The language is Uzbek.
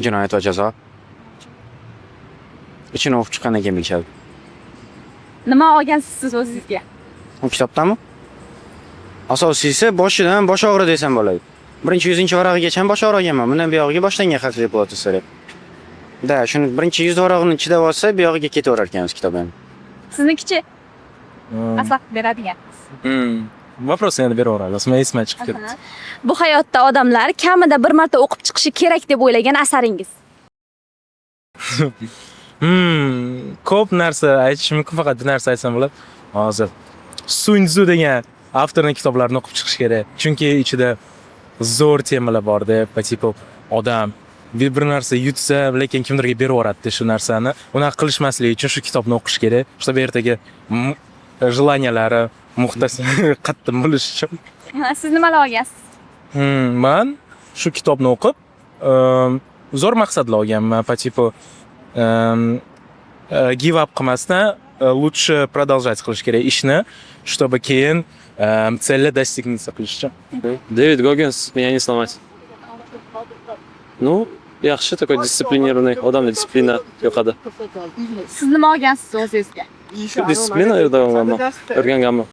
Jinoyat va jazo. Ichini o'qib chiqqandan keyin bilishadi. Nima olgansiz siz o'zingizga? U kitobdanmi? Asosiysi boshidan bosh og'ridi desam bo'ladi. 100 varag'igacha bosh og'riganman. Bundan buyog'iga boshlangan xavfli platisari. Da, shuni 100 varag'ini chidab olsa, buyog'iga ketaverar ekanmiz kitobdan. Siznikichi? Maslahat beradigan. Vопросni yana beraveramiz. Men esimdan chiqib ketdi. Bu hayotda odamlar kamida bir marta o'qib chiqishi kerak deb o'ylagan asaringiz. Ko'p narsa aytish mumkin, faqat bir narsa aytsam bo'ladi. Hozir Sun Tzu degan avtorning kitoblarini o'qib chiqish kerak. Chunki ichida zo'r temalar bor deb, tipo odam bir narsa yutsa, lekin kimdirga berib yuboradi shu narsani. Unaqa qilishmaslik uchun shu kitobni o'qish kerak. Чтобы ertaga желаниялari muhtasi qattiq bo'lish uchun. Siz nimalar olgansiz? Men shu kitobni o'qib, zo'r maqsadlar olganman. Tipo give up qilmasdan лучше продолжать qilish kerak ishni, чтобы keyin цели достигнуться qilish uchun. Дэвид Гоггинс меня не сломать. Ну, yaxshi, такой дисциплинированный odamda disiplina yo'qadi. Siz nima olgansiz o'zingizga? Shu disiplina o'rganganman.